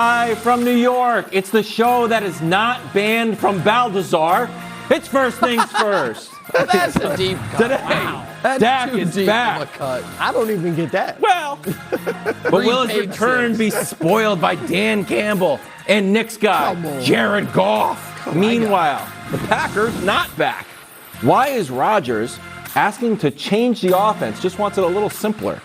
Hi from New York. It's the show that is not banned from Balthazar. It's First Things First. That's a deep cut. Today, That's Dak too is deep back. of a cut. I don't even get that. Well, but will his return be spoiled by Dan Campbell and Knicks guy Jared Goff? Meanwhile, the Packers not back. Why is Rodgers asking to change the offense? Just wants it a little simpler.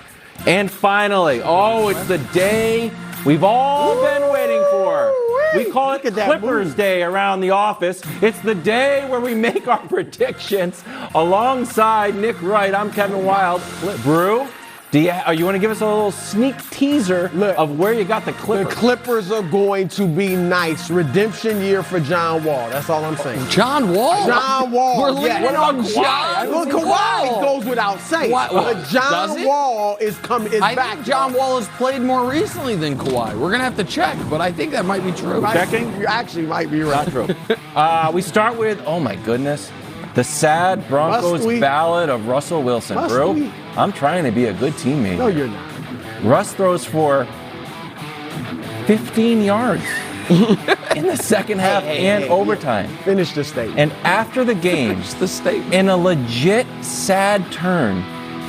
And finally, it's the day we've all been waiting for. We call it Clippers Day around the office. It's the day where we make our predictions. Alongside Nick Wright, I'm Kevin Wild. Brew, you want to give us a little sneak teaser of where you got the Clippers? The Clippers are going to be nice. Redemption year for John Wall. That's all I'm saying. John Wall? John Wall. We're leaning on John. Well, Kawhi goes without saying. But John Wall is back. I think John Wall has played more recently than Kawhi. We're going to have to check, but I think that might be true. Checking? You actually might be right. Not true. We start with, oh my goodness, the sad Broncos ballad of Russell Wilson. Brew, I'm trying to be a good teammate. No, you're not. Russ throws for 15 yards in the second half and overtime. Finish the statement. And after the game, in a legit sad turn,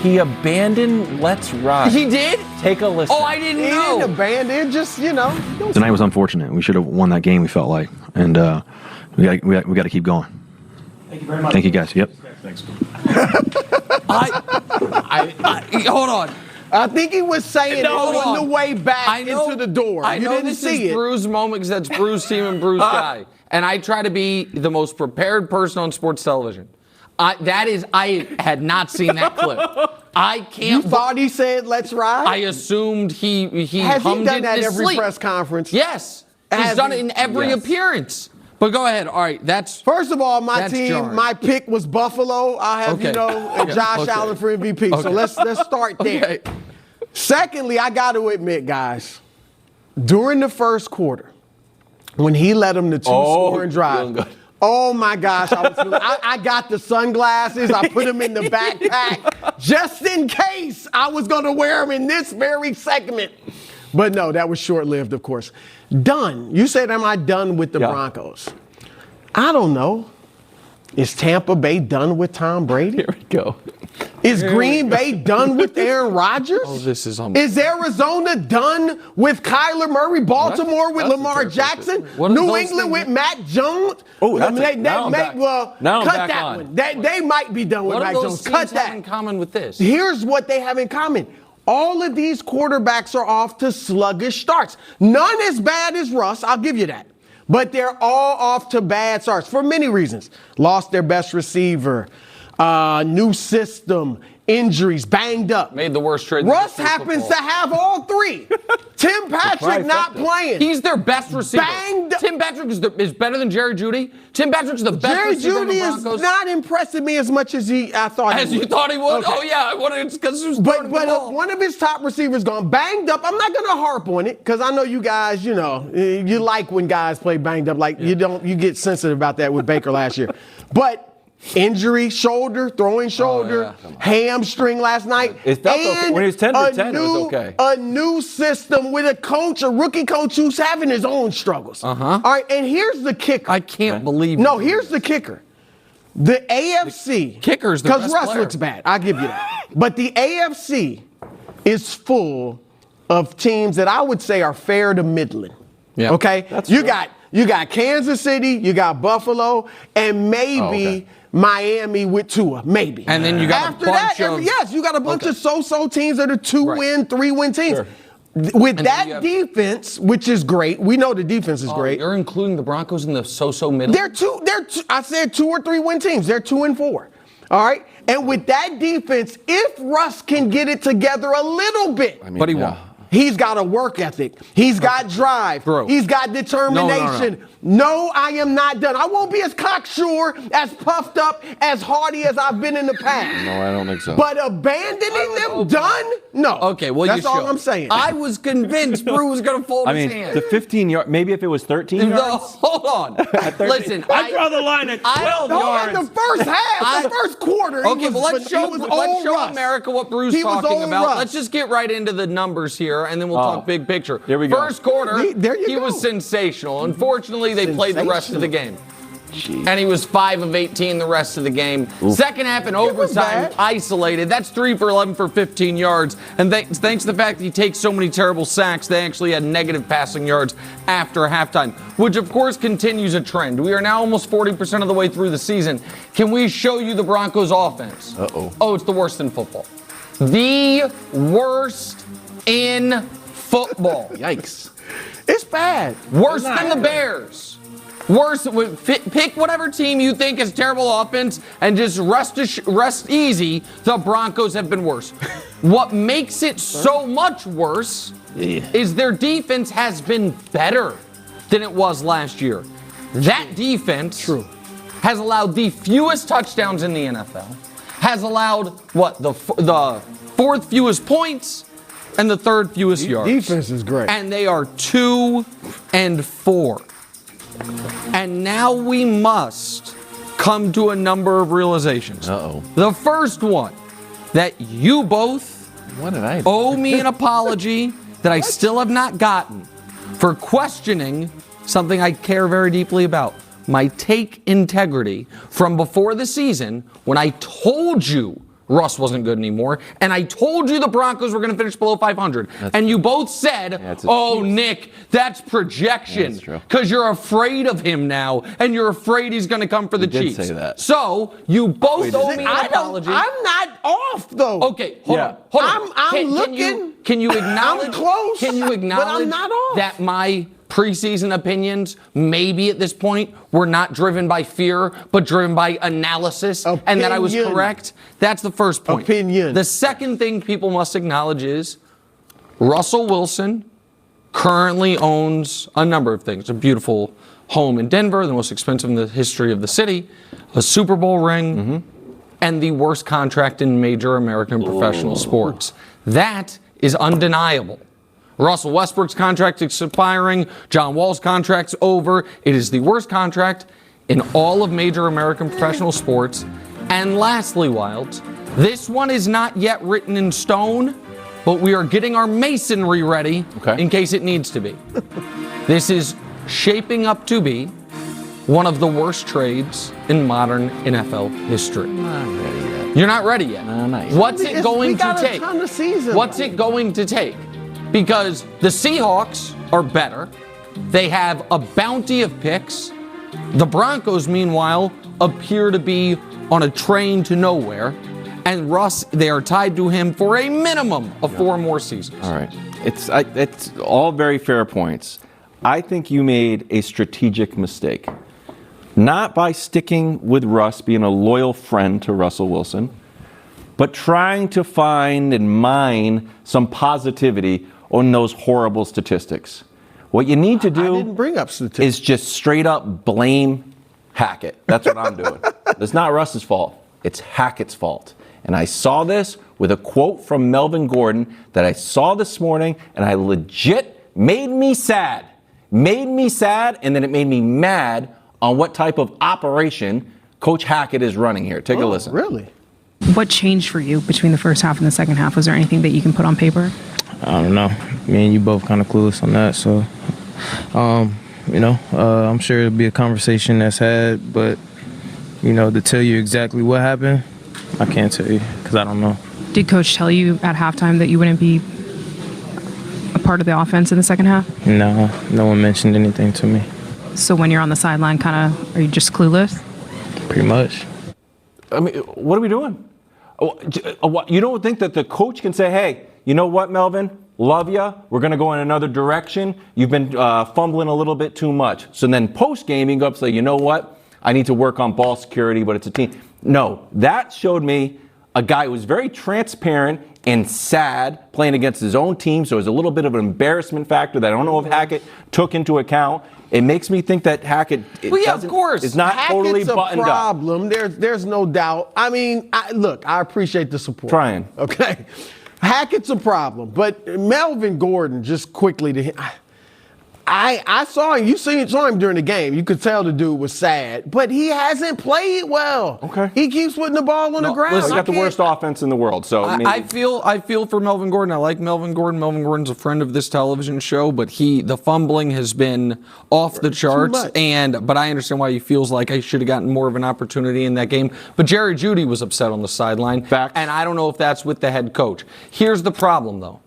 he abandoned Let's Ride. He did? Take a listen. Oh, I didn't know. He didn't abandon, just, Tonight was unfortunate. We should have won that game, we felt like. And we got to keep going. Thank you very much. Thank you, guys. Yep. Thanks. Hold on. I think he was saying it on the way back into the door. I know this is Brew's moment because that's Brew's team and Brew's guy. And I try to be the most prepared person on sports television. I had not seen that clip. I can't. You thought he said, "Let's ride"? I assumed he Has hummed he done it that in his every sleep. press conference? Yes. He's done it in every appearance. But go ahead. All right, First of all, my team, jarring. my pick was Buffalo. I have, Josh Allen for MVP. Okay. So let's start there. Okay. Secondly, I got to admit, guys, during the first quarter, when he led them to two scoring drive, oh my gosh, I got the sunglasses. I put them in the backpack just in case I was going to wear them in this very segment. But no, that was short-lived, of course. Done. You said, am I done with the Broncos? I don't know. Is Tampa Bay done with Tom Brady? Here we go. Is Green Bay done with Aaron Rodgers? Oh, this is unbelievable. Is Arizona done with Kyler Murray? Baltimore with Lamar Jackson? New England with Matt Jones? Oh, now I'm back. Cut that one. They might be done with Matt Jones. Cut that. What have in common with this? Here's what they have in common. All of these quarterbacks are off to sluggish starts. None as bad as Russ, I'll give you that. But they're all off to bad starts for many reasons. Lost their best receiver, new system, injuries, banged up. Made the worst trade. Russ happens to have all three. Tim Patrick not playing. He's their best receiver. Banged up. Tim Patrick is better than Jerry Jeudy. Tim Patrick's the best receiver in the Broncos. Jerry Jeudy is not impressing me as much as I thought As he would. you thought he would? Okay. Oh, yeah. Because But one of his top receivers gone banged up. I'm not going to harp on it because I know you guys, you like when guys play banged up. Like you get sensitive about that with Baker last year. But injury, throwing shoulder, hamstring last night. It felt okay. When he was 10 for 10, it was okay. A new system with a rookie coach who's having his own struggles. All right, and here's the kicker. I can't believe No, here's the kicker. The AFC. Kicker's the best Because Russ player. looks bad. I'll give you that. But the AFC is full of teams that I would say are fair to middling. Yeah. Okay? You got Kansas City, you got Buffalo, and maybe Miami with Tua, maybe. And then you got you got a bunch of so-so teams that are 2-win, 3-win teams. Sure. With that defense, which is great, we know the defense is great. You're including the Broncos in the so-so middle? They're two. I said 2 or 3 win teams. They're 2 and 4. All right. And with that defense, if Russ can get it together a little bit, but he won't. He's got a work ethic. He's got drive. Bro. He's got determination. No, I am not done. I won't be as cocksure, as puffed up, as hardy as I've been in the past. No, I don't think so. But abandoning them, done? No. Okay, well, that's all I'm saying. I was convinced Brew was going to fold his hand. The 15 yard, maybe if it was 13 yards. No, hold on. Listen, I draw the line at 12 yards. The first half, the first quarter. Okay, well, let's show America what Brew's talking about. Let's just get right into the numbers here. here, and then we'll talk big picture. Here we go. First quarter, There you he go. was sensational. Unfortunately, they played the rest of the game. And he was 5 of 18 the rest of the game. Second half in overtime, isolated. That's 3 for 11 for 15 yards. And thanks to the fact that he takes so many terrible sacks, they actually had negative passing yards after halftime, which of course continues a trend. We are now almost 40% of the way through the season. Can we show you the Broncos offense? Oh, it's the worst in football. The worst in football. Yikes. It's bad. Worse than the Bears. Worse, pick whatever team you think has terrible offense and just rest easy. The Broncos have been worse. What makes it so much worse is their defense has been better than it was last year. That defense has allowed the fewest touchdowns in the NFL, has allowed, the fourth fewest points, and the third fewest yards. Defense is great. And they are 2-4. And now we must come to a number of realizations. The first one, that you both owe me an apology that I still have not gotten for questioning something I care very deeply about. My take integrity from before the season when I told you Russ wasn't good anymore, and I told you the Broncos were going to finish below 500, and you both said, Nick, that's projection, because you're afraid of him now, and you're afraid he's going to come for the Chiefs. Say that. So, you both owe me an apology. I'm not off, though. Okay, hold on. I'm looking. Can you acknowledge? I'm close, Can you acknowledge but I'm not off. that my preseason opinions, maybe at this point, were not driven by fear, but driven by analysis, and that I was correct? That's the first point. Opinion. The second thing people must acknowledge is Russell Wilson currently owns a number of things. A beautiful home in Denver, the most expensive in the history of the city, a Super Bowl ring, and the worst contract in major American professional sports. That is undeniable. Russell Westbrook's contract is expiring. John Wall's contract's over. It is the worst contract in all of major American professional sports. And lastly, Wilds, this one is not yet written in stone, but we are getting our masonry ready in case it needs to be. This is shaping up to be one of the worst trades in modern NFL history. Not ready yet. You're not ready yet. No, not yet. What's it going to take? We got a ton of season. What's it going to take? Because the Seahawks are better. They have a bounty of picks. The Broncos, meanwhile, appear to be on a train to nowhere. And Russ, they are tied to him for a minimum of 4 more seasons. All right. It's all very fair points. I think you made a strategic mistake. Not by sticking with Russ, being a loyal friend to Russell Wilson, but trying to find and mine some positivity on those horrible statistics. What you need to do I didn't bring up statistics. is just straight up blame Hackett. That's what I'm doing. It's not Russ's fault. It's Hackett's fault. And I saw this with a quote from Melvin Gordon that I saw this morning, and I legit made me sad. Made me sad, and then it made me mad on what type of operation Coach Hackett is running here. Take a listen. Really? What changed for you between the first half and the second half? Was there anything that you can put on paper? I don't know. Me and you both kind of clueless on that. So, I'm sure it'll be a conversation that's had, but, to tell you exactly what happened, I can't tell you because I don't know. Did Coach tell you at halftime that you wouldn't be a part of the offense in the second half? No, no one mentioned anything to me. So when you're on the sideline, are you just clueless? Pretty much. I mean, what are we doing? You don't think that the coach can say, hey, you know what, Melvin? Love ya. We're going to go in another direction. You've been fumbling a little bit too much. So then post-game, you can go up and say, you know what? I need to work on ball security, but it's a team. No, that showed me a guy who was very transparent and sad playing against his own team. So it was a little bit of an embarrassment factor that I don't know if Hackett took into account. It makes me think that Hackett of course. is not totally Hackett's buttoned a up. problem. There's no doubt. I mean, look, I appreciate the support. Trying. Okay. Hackett's a problem. But Melvin Gordon, just quickly to him, I saw him. Saw him during the game. You could tell the dude was sad, but he hasn't played well. Okay. He keeps putting the ball on the ground. Listen, he got the worst offense in the world. So I feel for Melvin Gordon. I like Melvin Gordon. Melvin Gordon's a friend of this television show, but the fumbling has been off the charts. But I understand why he feels like I should have gotten more of an opportunity in that game. But Jerry Jeudy was upset on the sideline. Facts. And I don't know if that's with the head coach. Here's the problem, though.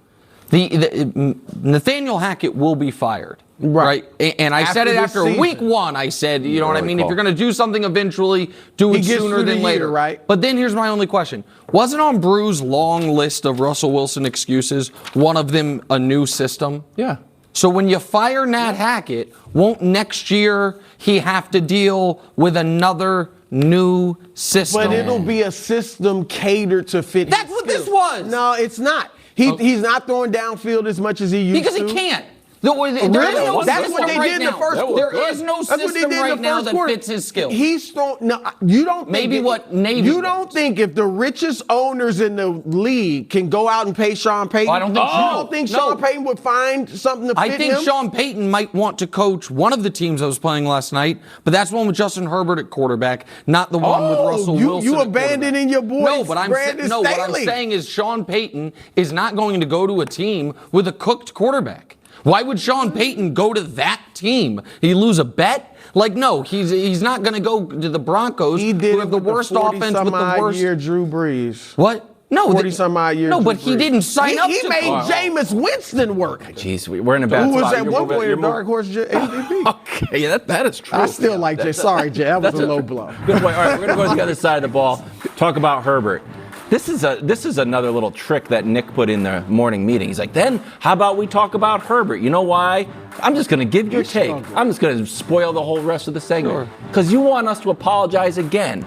Nathaniel Hackett will be fired. Right. And I said it after week 1. I said, you know what I mean? If you're going to do something eventually, do it sooner than later. Right. But then here's my only question. Wasn't on Brew's long list of Russell Wilson excuses one of them a new system? Yeah. So when you fire Nat Hackett, won't next year he have to deal with another new system? But it'll be a system catered to fit. That's what this was. No, it's not. He's not throwing downfield as much as he used to. Because he can't. That's what they did in the first quarter. There is no system right now that fits his skill. He's thrown. No, you don't think maybe what Navy. You don't think if the richest owners in the league can go out and pay Sean Payton? I don't think so. You don't think Sean Payton would find something to fit him? I think Sean Payton might want to coach one of the teams I was playing last night, but that's one with Justin Herbert at quarterback, not the one with Russell Wilson. You abandoning your boy? No, but what I'm saying is Sean Payton is not going to go to a team with a cooked quarterback. Why would Sean Payton go to that team? He lose a bet? Like, no, he's not going to go to the Broncos, who have the worst offense with the worst. Year Drew Brees. What? No, 40-some-odd years. No, but he didn't sign up. He made Jameis Winston work. Jeez, we're in a bad spot. Who was at one point a dark horse MVP? Okay, yeah, that is true. I still like Jay. Sorry, Jay, that was a low blow. Good point. All right, we're going to go to the other side of the ball. Talk about Herbert. This is another little trick that Nick put in the morning meeting. He's like, then how about we talk about Herbert? You know why? I'm just going to give your take. I'm just going to spoil the whole rest of the segment. Because you want us to apologize again.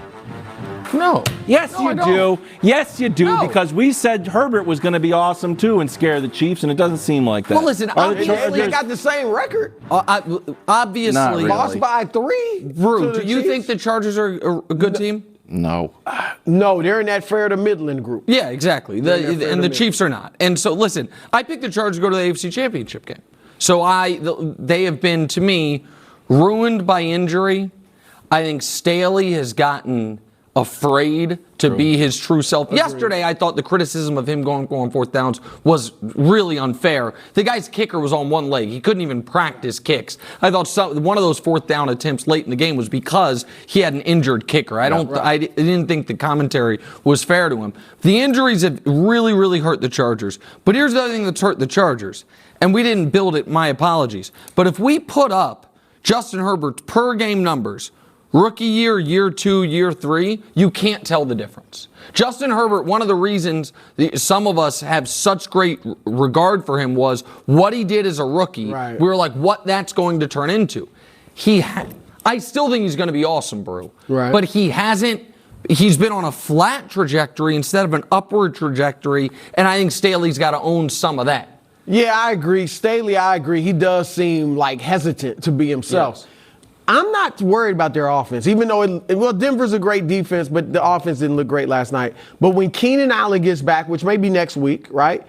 No. Yes, you do. Yes, you do. No. Because we said Herbert was going to be awesome too and scare the Chiefs, and it doesn't seem like that. Well, listen, they got the same record. Obviously, really. Lost by 3. Drew, do you think the Chargers are a good team? No. No, they're in that fair to Midland group. Yeah, exactly. And the Chiefs are not. And so, listen, I picked the Chargers to go to the AFC Championship game. So they have been, to me, ruined by injury. I think Staley has gotten afraid to be his true self. Agreed. Yesterday, I thought the criticism of him going on fourth downs was really unfair. The guy's kicker was on one leg. He couldn't even practice kicks. I thought one of those fourth down attempts late in the game was because he had an injured kicker. I didn't think the commentary was fair to him. The injuries have really, really hurt the Chargers. But here's the other thing that's hurt the Chargers. And we didn't build it, my apologies. But if we put up Justin Herbert's per game numbers, rookie year, year 2, year 3, you can't tell the difference. Justin Herbert, one of the reasons some of us have such great regard for him was what he did as a rookie. Right. We were like, what that's going to turn into. I still think he's going to be awesome, Brew. Right. But he's been on a flat trajectory instead of an upward trajectory, and I think Staley's got to own some of that. Yeah, I agree. Staley, I agree. He does seem like hesitant to be himself. Yes. I'm not worried about their offense, even though, Denver's a great defense, but the offense didn't look great last night. But when Keenan Allen gets back, which may be next week, right?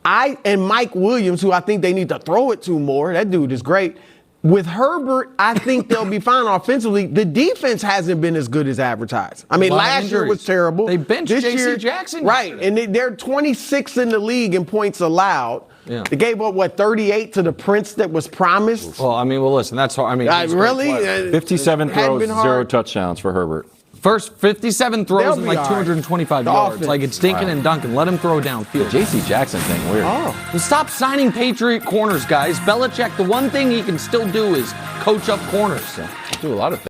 And Mike Williams, who I think they need to throw it to more, that dude is great. With Herbert, I think they'll be fine offensively. The defense hasn't been as good as advertised. I mean, last year was terrible. They benched J.C. Jackson. Right, and they're 26th in the league in points allowed. Yeah. They gave up, 38 to the Prince that was promised? Well, listen, that's hard. Really? 57 throws, 0 touchdowns for Herbert. First 57 throws and 225 yards. Offense. Like it's Dinkin and Duncan. Let him throw downfield. The J.C. Jackson thing, weird. Well, stop signing Patriot corners, guys. Belichick, the one thing he can still do is coach up corners. Do a lot of things.